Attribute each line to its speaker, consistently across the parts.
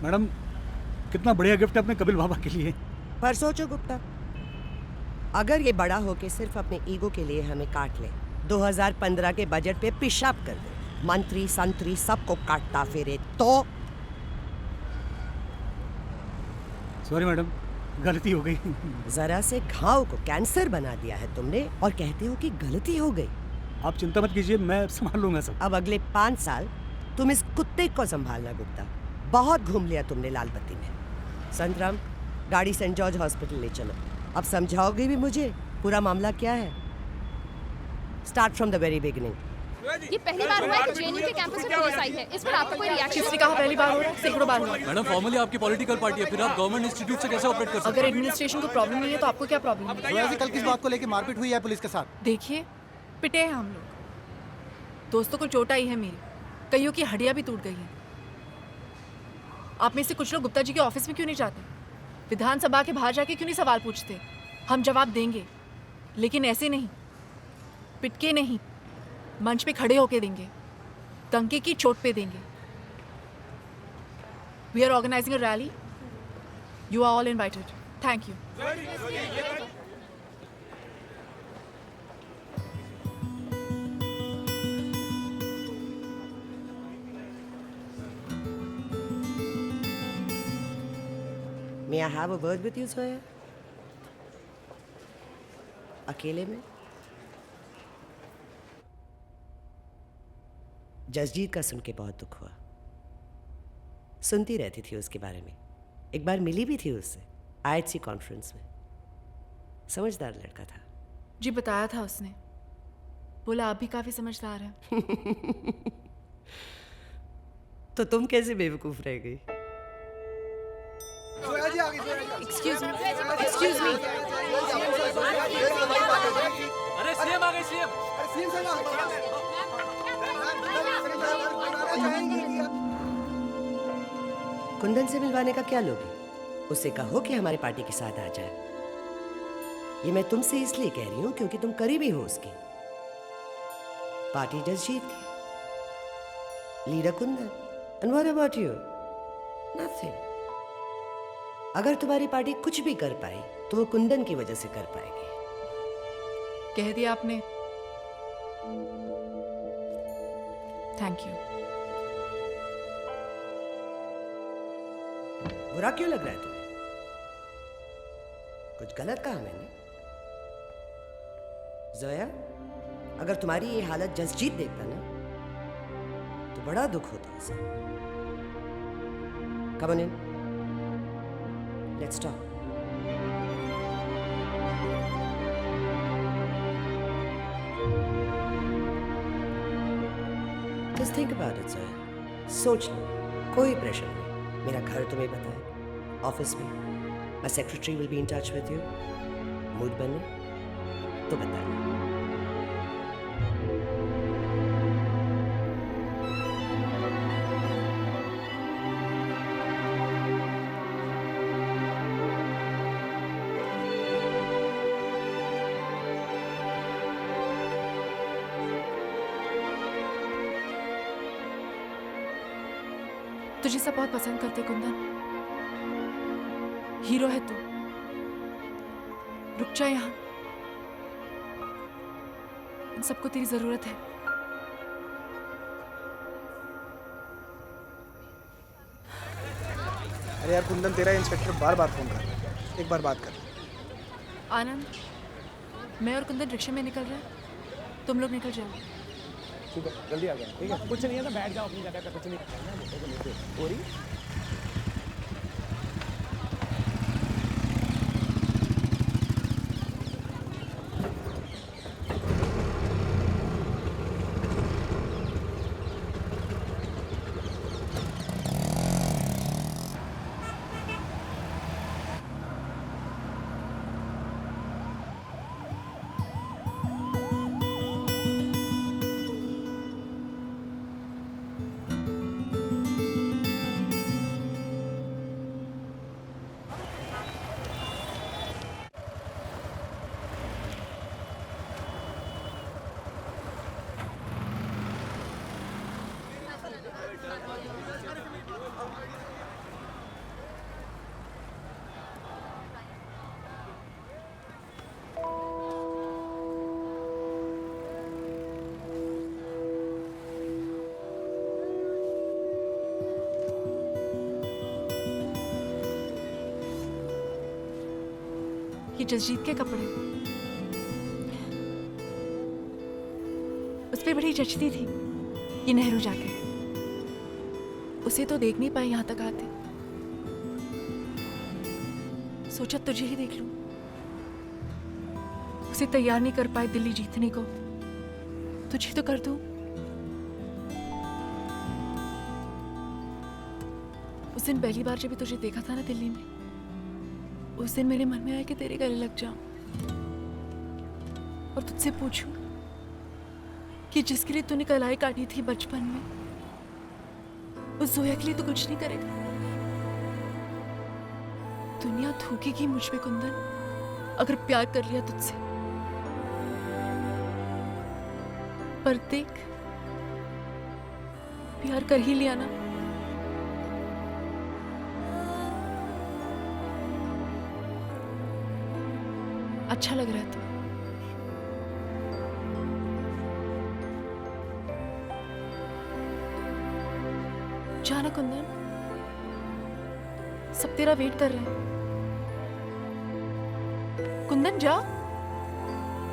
Speaker 1: Madam, कितना बढ़िया gift है अपने कपिल बाबा के लिए।
Speaker 2: पर सोचो गुप्ता, अगर ये बड़ा होके सिर्फ अपने ईगो के लिए हमें काट ले, 2015 के बजट पे पेशाब कर दे, मंत्री संतरी सबको काटता फिरे, तो
Speaker 1: सॉरी मैडम, गलती हो गई।
Speaker 2: जरा से घाव को कैंसर बना दिया है तुमने और कहते हो कि गलती हो गई।
Speaker 1: आप चिंता मत कीजिए, मैं संभाल लूंगा सब।
Speaker 2: अब अगले 5 साल तुम इस कुत्ते को संभालना गुप्ता। बहुत घूम लिया तुमने लाल बत्ती में। संतराम, गाड़ी सेंट जॉर्ज हॉस्पिटल ले चलो। अब समझाओगे भी मुझे पूरा मामला क्या है? Start from the very beginning.
Speaker 3: ये पहली बार हुआ है कि जेएनयू के कैंपस में पुलिस आई है। इस पर आपका कोई रिएक्शन?
Speaker 4: किसने कहा पहली बार हो रहा है? सैकड़ों बार हुआ है।
Speaker 5: मैडम, फॉर्मली आपकी पॉलिटिकल पार्टी है, फिर आप गवर्नमेंट इंस्टीट्यूट से कैसे ऑपरेट कर सकते
Speaker 4: अगर एडमिनिस्ट्रेशन को प्रॉब्लम नहीं है तो आपको क्या प्रॉब्लम है?
Speaker 6: वैसे कल किस बात को लेके मारपीट हुई है पुलिस के साथ?
Speaker 4: देखिए, पिटे हैं हम लोग। दोस्तों को चोट आई है मेरी, कईयों की हड्डियां भी टूट गई हैं। आप में से कुछ लोग गुप्ता जी के ऑफिस में क्यों नहीं जाते? विधानसभा के बाहर जाके क्यों नहीं सवाल पूछते? हम जवाब देंगे, लेकिन ऐसे नहीं, पिटके नहीं, मंच पे खड़े होके देंगे, डंके की चोट पे देंगे। We are organising a rally. You are all invited. Thank you.
Speaker 2: May I have a word with you, Zoya? अकेले में? जसजीत का सुन के बहुत दुख हुआ। सुनती रहती थी उसके बारे में। एक बार मिली भी थी उससे IHC कॉन्फ्रेंस में। समझदार लड़का था।
Speaker 4: जी बताया था उसने, बोला आप भी काफी समझदार हैं।
Speaker 2: तो तुम कैसे बेवकूफ रह गई?
Speaker 4: Excuse me, excuse me.
Speaker 5: अरे सीएम आ गए, सीएम।
Speaker 2: कुंदन से मिलवाने का क्या लोगे? उससे कहो कि हमारी पार्टी के साथ आ जाए। ये मैं तुमसे इसलिए कह रही हूं क्योंकि तुम करीबी हो उसकी। पार्टी जसजीत की, leader Kundan. And what about you? Nothing. अगर तुम्हारी पार्टी कुछ भी कर पाई तो वो कुंदन की वजह से कर पाएगी।
Speaker 4: कह दिया आपने। Thank you.
Speaker 2: बुरा क्यों लग रहा है तुम्हें? कुछ गलत कहा मैंने? जोया, अगर तुम्हारी ये हालत जसजीत देखता ना तो बड़ा दुख होता उसे। Come on in. Let's talk. Just think about it, Zoya. सोच लो, कोई प्रेशर नहीं। मेरा घर तुम्हें पता है, ऑफिस में। My secretary will be in touch with you. Mood बने तो बताना।
Speaker 4: तुझे सब बहुत पसंद करते कुंदन। हीरो है तू। रुक जा यहाँ, इन सबको तेरी जरूरत है।
Speaker 6: अरे यार कुंदन, तेरा इंस्पेक्टर बार बार फोन कर रहा है, एक बार बात कर।
Speaker 4: आनंद, मैं और कुंदन रिक्शे में निकल रहे हैं, तुम लोग निकल जाओ।
Speaker 6: ठीक है, जल्दी आ जाए। ठीक है, कुछ नहीं है तो बैठ जाओ अपनी जगह पे, कुछ नहीं करना है। और
Speaker 4: जसजीत के कपड़े। उस पर बड़ी जचती थी ये नेहरू जैकेट। उसे तो देख नहीं पाई यहां तक आते। सोचा तुझे ही देख लूं। उसे तैयार नहीं कर पाए दिल्ली जीतने को, तुझे तो कर दूं। उस दिन पहली बार जब तुझे देखा था ना दिल्ली में, उस दिन मेरे मन में आया कि तेरे गले लग जाऊं और तुझसे पूछूं कि जिसके लिए तूने कलाई काटी थी बचपन में, उस जोया के लिए तो कुछ नहीं करेगा। दुनिया थूकेगी मुझ पे कुंदन अगर प्यार कर लिया तुझसे। पर देख, प्यार कर ही लिया ना। अच्छा लग रहा है तो। जाना कुंदन, सब तेरा वेट कर रहे हैं। कुंदन जा,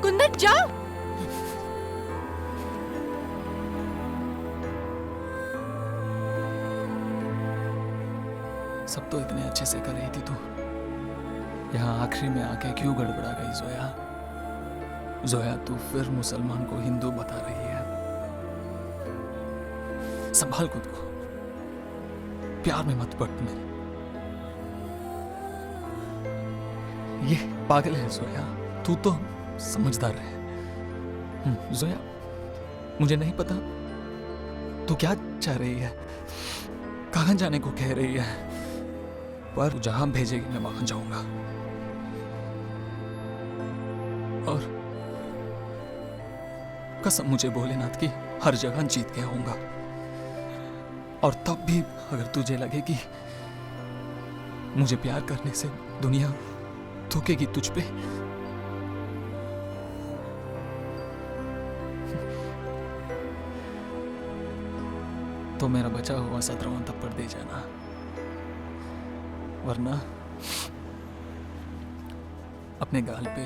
Speaker 4: कुंदन जा।
Speaker 5: सब तो इतने अच्छे से कर रही थी तू, यहाँ आखिरी में आके क्यों गड़बड़ा गई जोया? जोया, तू फिर मुसलमान को हिंदू बता रही है। संभाल खुद को, प्यार में मत पड़ मेरे। ये पागल है जोया, तू तो समझदार है। जोया, मुझे नहीं पता तू क्या चाह रही है, कहां जाने को कह रही है, पर जहां भेजेगी मैं वहां जाऊंगा। और कसम मुझे भोलेनाथ की, हर जगह जीत के आऊंगा। और तब भी अगर तुझे लगे कि मुझे प्यार करने से दुनिया थूकेगी तुझ पे, तो मेरा बचा हुआ 17वां थप्पड़ दे जाना, वरना अपने गाल पे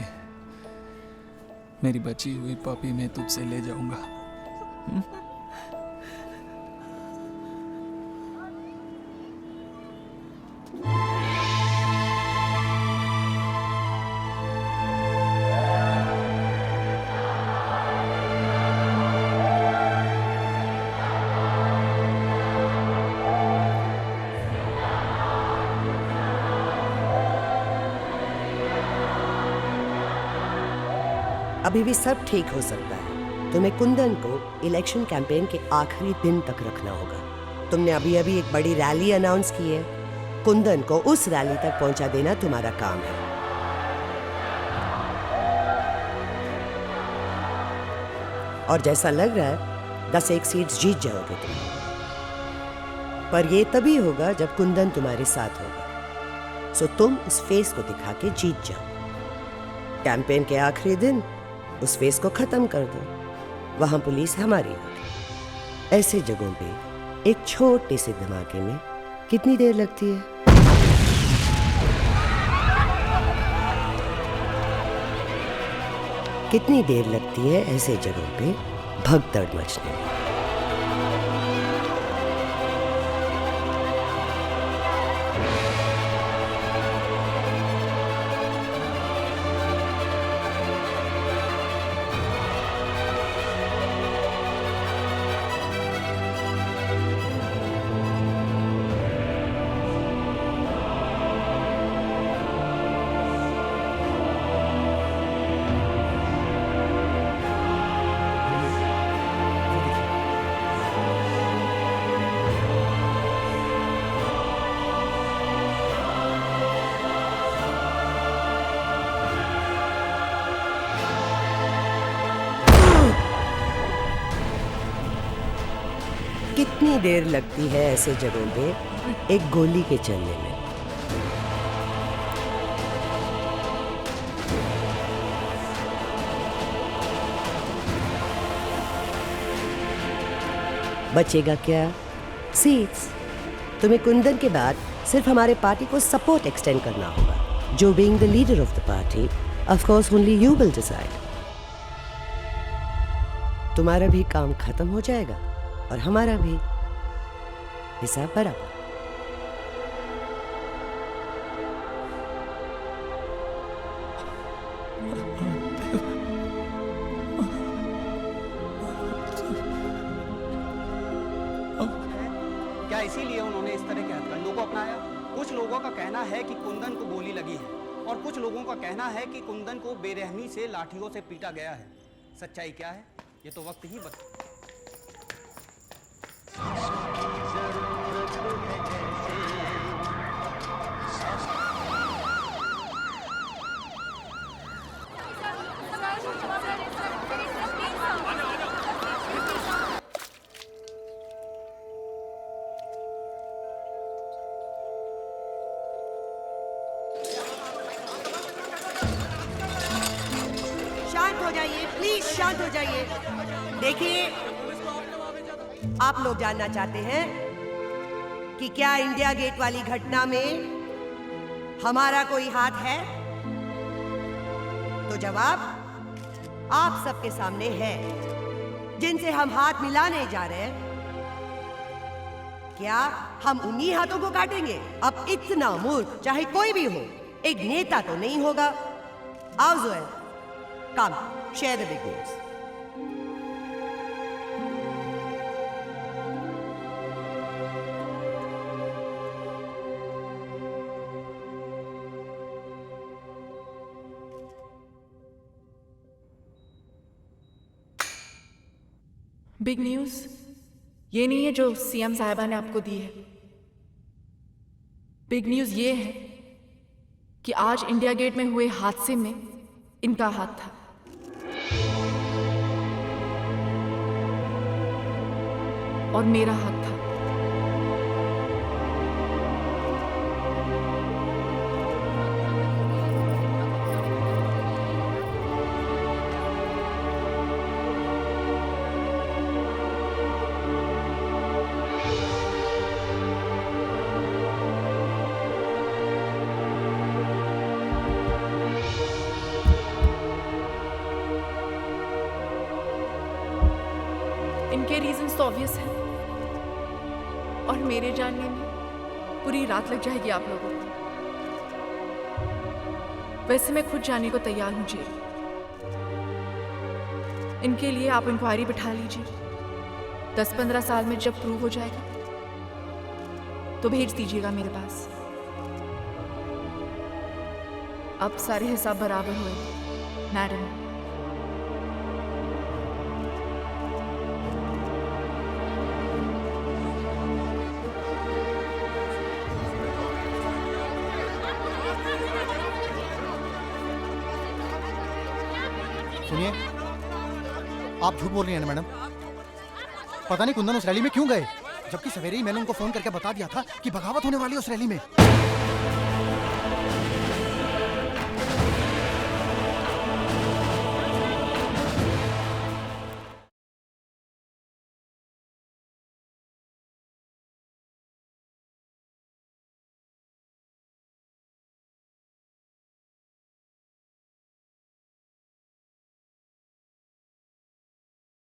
Speaker 5: मेरी बची हुई पपी मैं तुझसे ले जाऊंगा।
Speaker 2: अभी भी सब ठीक हो सकता है। तुम्हें कुंदन को इलेक्शन कैंपेन के आखिरी दिन तक रखना होगा। तुमने अभी अभी एक बड़ी रैली अनाउंस की है, कुंदन को उस रैली तक पहुंचा देना तुम्हारा काम है। और जैसा लग रहा है 10-1 सीट्स जीत जाओगे तुम, पर ये तभी होगा जब कुंदन तुम्हारे साथ होगा। सो तुम उस फेस को दिखा के जीत जाओ। कैंपेन के आखिरी दिन उस फेस को खत्म कर दो, वहां पुलिस हमारी होगी। ऐसे जगहों पे एक छोटे से धमाके में कितनी देर लगती है? कितनी देर लगती है ऐसे जगहों पे भगदड़ मचने में? कितनी देर लगती है ऐसे जगहों पे एक गोली के चलने में? बचेगा क्या? सीट्स। तुम्हें कुंदन के बाद सिर्फ हमारे पार्टी को सपोर्ट एक्सटेंड करना होगा, जो being the leader of the party Of course, only you will decide. तुम्हारा भी काम खत्म हो जाएगा और हमारा भी हिसाब बराबर।
Speaker 7: क्या इसीलिए उन्होंने इस तरह के हथकंडों को अपनाया? कुछ लोगों का कहना है कि कुंदन को गोली लगी है और कुछ लोगों का कहना है कि कुंदन को बेरहमी से लाठियों से पीटा गया है। सच्चाई क्या है ये तो वक्त ही बता।
Speaker 2: शांत हो जाइए, प्लीज शांत हो जाइए। देखिए, आप लोग जानना चाहते हैं कि क्या इंडिया गेट वाली घटना में हमारा कोई हाथ है? तो जवाब आप सबके सामने है। जिनसे हम हाथ मिलाने जा रहे हैं, क्या हम उन्हीं हाथों को काटेंगे? अब इतना मूर्ख चाहे कोई भी हो, एक नेता तो नहीं होगा। आओ Joel, come, share the big news.
Speaker 4: Big news ये नहीं है जो सीएम साहिबा ने आपको दी है। बिग न्यूज़ ये है कि आज इंडिया गेट में हुए हादसे में इनका हाथ था। और मेरा हाथ था। इनके रीजंस तो ऑब्वियस हैं और मेरे जानने में पूरी रात लग जाएगी आप लोगों को। वैसे मैं खुद जाने को तैयार हूं जेल। इनके लिए आप इंक्वायरी बिठा लीजिए। 10-15 साल में जब प्रूव हो जाएगा तो भेज दीजिएगा मेरे पास। अब सारे हिसाब बराबर हुए मैडम।
Speaker 8: सुनिए, आप झूठ बोल रही हैं ना मैडम? पता नहीं कुंदन उस रैली में क्यों गए, जबकि सवेरे ही मैंने उनको फोन करके बता दिया था कि बगावत होने वाली है उस रैली में।